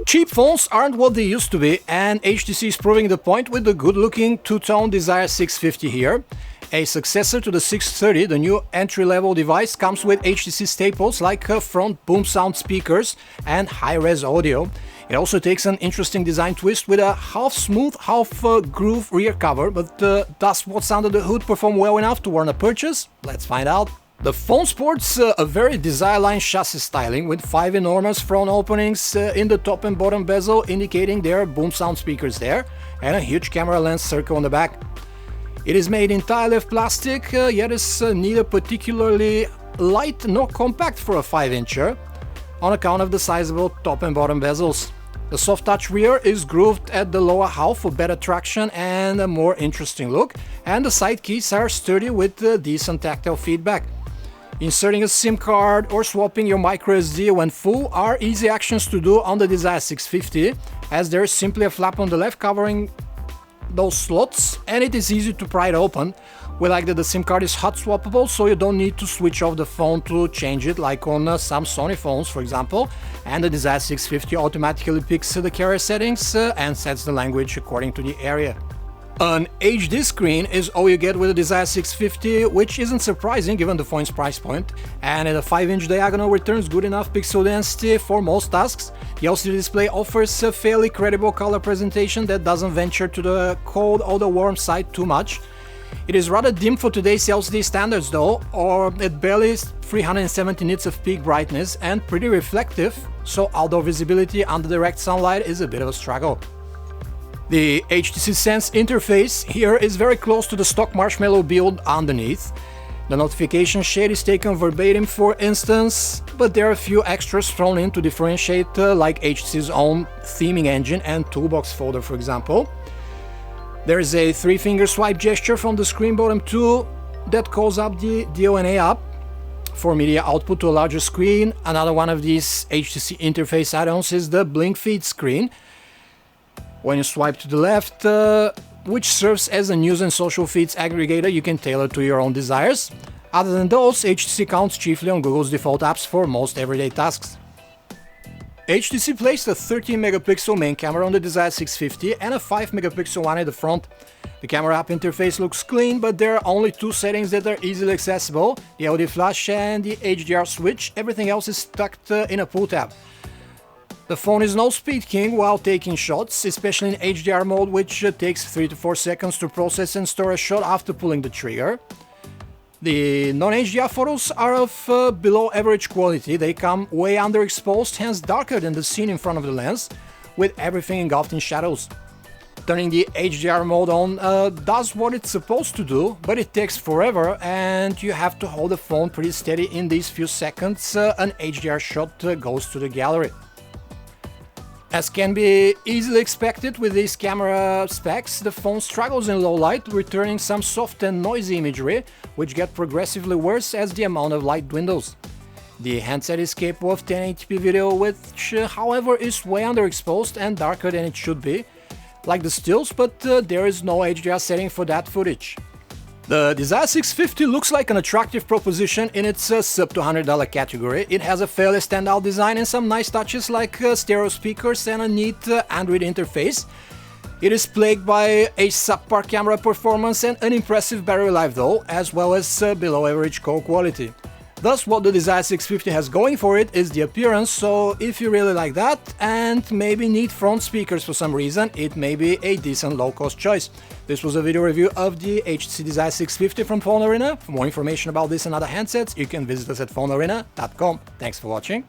Cheap phones aren't what they used to be, and HTC is proving the point with the good-looking two-tone Desire 650 here. A successor to the 630, the new entry-level device comes with HTC staples like front boom sound speakers and high-res audio. It also takes an interesting design twist with a half-smooth, half-groove rear cover, but does what's under the hood perform well enough to warrant a purchase? Let's find out. The phone sports a very Desire line chassis styling with 5 enormous front openings in the top and bottom bezel, indicating there are boom sound speakers there, and a huge camera lens circle on the back. It is made entirely of plastic, yet is neither particularly light nor compact for a 5-incher, on account of the sizable top and bottom bezels. The soft touch rear is grooved at the lower half for better traction and a more interesting look, and the side keys are sturdy with decent tactile feedback. Inserting a SIM card or swapping your microSD when full are easy actions to do on the Desire 650, as there is simply a flap on the left covering those slots, and it is easy to pry it open. We like that the SIM card is hot swappable, so you don't need to switch off the phone to change it like on some Sony phones, for example, and the Desire 650 automatically picks the carrier settings and sets the language according to the area. An HD screen is all you get with the Desire 650, which isn't surprising given the phone's price point, and at a 5-inch diagonal returns good enough pixel density for most tasks. The LCD display offers a fairly credible color presentation that doesn't venture to the cold or the warm side too much. It is rather dim for today's LCD standards though, or at barely 370 nits of peak brightness, and pretty reflective, so outdoor visibility under direct sunlight is a bit of a struggle. The HTC Sense interface here is very close to the stock Marshmallow build underneath. The notification shade is taken verbatim for instance, but there are a few extras thrown in to differentiate, like HTC's own theming engine and toolbox folder, for example. There is a 3-finger swipe gesture from the screen bottom tool that calls up the DONA app for media output to a larger screen. Another one of these HTC interface add-ons is the Blink Feed screen. When you swipe to the left, which serves as a news and social feeds aggregator you can tailor to your own desires. Other than those, HTC counts chiefly on Google's default apps for most everyday tasks. HTC placed a 13-megapixel main camera on the Desire 650 and a 5-megapixel one at the front. The camera app interface looks clean, but there are only 2 settings that are easily accessible, the LED flash and the HDR switch. Everything else is tucked in a pull tab. The phone is no speed king while taking shots, especially in HDR mode, which takes 3 to 4 seconds to process and store a shot after pulling the trigger. The non-HDR photos are of below average quality. They come way underexposed, hence darker than the scene in front of the lens, with everything engulfed in shadows. Turning the HDR mode on does what it's supposed to do, but it takes forever and you have to hold the phone pretty steady in these few seconds. An HDR shot goes to the gallery. As can be easily expected with these camera specs, the phone struggles in low light, returning some soft and noisy imagery, which get progressively worse as the amount of light dwindles. The handset is capable of 1080p video, which however is way underexposed and darker than it should be, like the stills, but there is no HDR setting for that footage. The Desire 650 looks like an attractive proposition in its sub $200 category. It has a fairly standout design and some nice touches like stereo speakers and a neat Android interface. It is plagued by a subpar camera performance and an impressive battery life though, as well as below average call quality. Thus, what the Desire 650 has going for it is the appearance, so if you really like that and maybe need front speakers for some reason, it may be a decent low-cost choice. This was a video review of the HTC Desire 650 from PhoneArena. For more information about this and other handsets, you can visit us at PhoneArena.com. Thanks for watching.